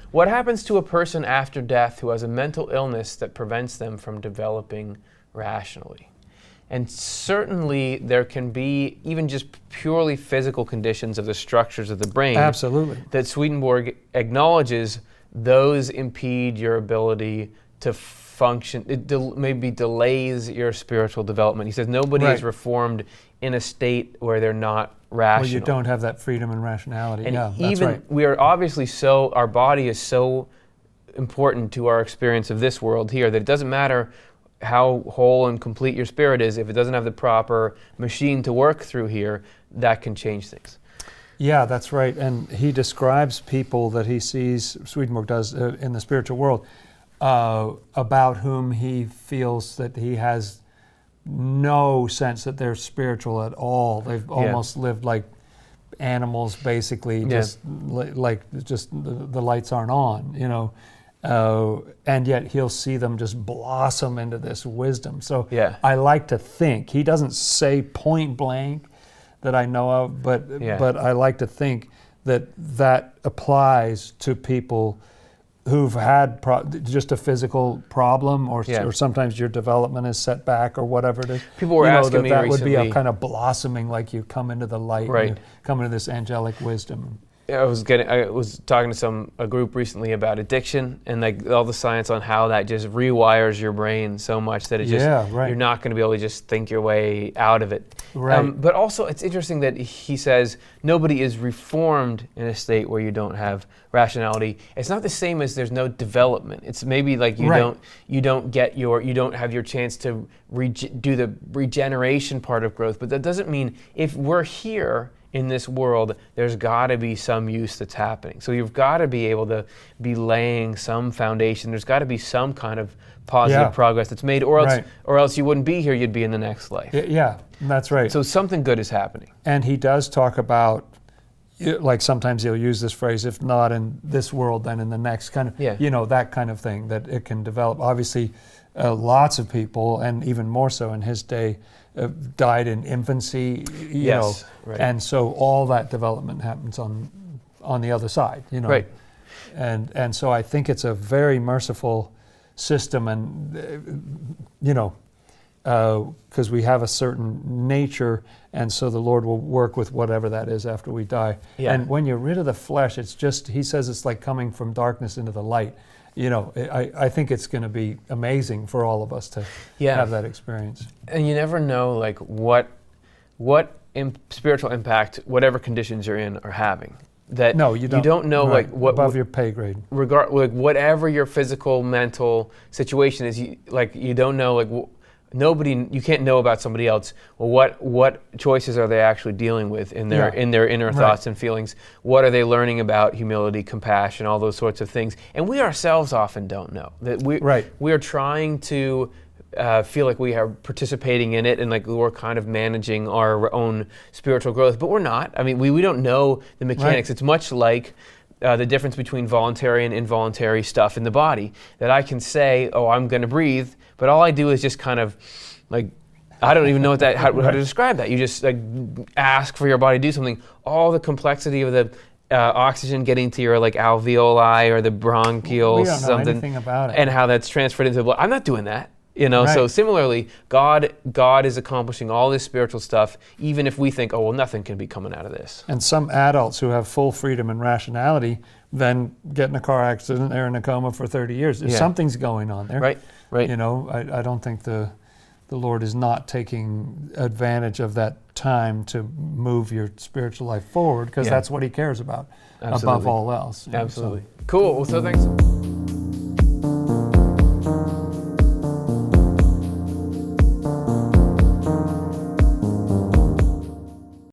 What happens to a person after death who has a mental illness that prevents them from developing rationally? And certainly there can be even just purely physical conditions of the structures of the brain. Absolutely. That Swedenborg acknowledges those impede your ability to function. It maybe delays your spiritual development. He says nobody is reformed in a state where they're not rational. Where you don't have that freedom and rationality. And yeah, even that's right. we are obviously our body is so important to our experience of this world here that it doesn't matter how whole and complete your spirit is, if it doesn't have the proper machine to work through here, that can change things. Yeah, that's right. And he describes people that he sees, Swedenborg does, in the spiritual world, about whom he feels that he has no sense that they're spiritual at all. They've almost lived like animals, basically, just like the lights aren't on, you know. And yet he'll see them just blossom into this wisdom. So I like to think, he doesn't say point blank that I know of, but I like to think that applies to people who've had just a physical problem, or sometimes your development is set back or whatever it is. People were asking me that recently, would be a kind of blossoming, like you come into the light, and you come into this angelic wisdom. I was talking to a group recently about addiction and like all the science on how that just rewires your brain so much that it just you're not going to be able to just think your way out of it. But also it's interesting that he says nobody is reformed in a state where you don't have rationality. It's not the same as there's no development. It's maybe like you don't have your chance to do the regeneration part of growth. But that doesn't mean if we're here in this world, there's got to be some use that's happening. So you've got to be able to be laying some foundation. There's got to be some kind of positive progress that's made, or else you wouldn't be here. You'd be in the next life. Yeah, that's right. So something good is happening. And he does talk about, like sometimes he'll use this phrase, if not in this world, then in the next, kind of, you know, that kind of thing, that it can develop. Obviously, lots of people, and even more so in his day, died in infancy, you know, and so all that development happens on the other side, you know. And so I think it's a very merciful system, and you know, because we have a certain nature, and so the Lord will work with whatever that is after we die. And when you're rid of the flesh, it's just, he says, it's like coming from darkness into the light. You know, I think it's going to be amazing for all of us to have that experience. And you never know, like, what spiritual impact whatever conditions you're in are having. That you don't know, like, what above your pay grade. Like whatever your physical, mental situation is, you don't know, like. You can't know about somebody else. Well, what choices are they actually dealing with in their inner thoughts and feelings? What are they learning about humility, compassion, all those sorts of things? And we ourselves often don't know. That we are trying to feel like we are participating in it and like we're kind of managing our own spiritual growth, but we're not. I mean, we don't know the mechanics. It's much like the difference between voluntary and involuntary stuff in the body. That I can say, oh, I'm going to breathe, but all I do is just kind of, like, I don't even know how to describe that. You just like ask for your body to do something. All the complexity of the oxygen getting to your like alveoli or the bronchioles, we don't know anything about it, and how that's transferred into the blood. I'm not doing that. You know, so similarly, God is accomplishing all this spiritual stuff, even if we think, oh, well, nothing can be coming out of this. And some adults who have full freedom and rationality then get in a car accident, they're in a coma for 30 years. Something's going on there. Right. You know, I don't think the Lord is not taking advantage of that time to move your spiritual life forward, because that's what he cares about above all else. Absolutely. Cool. Well, so thanks.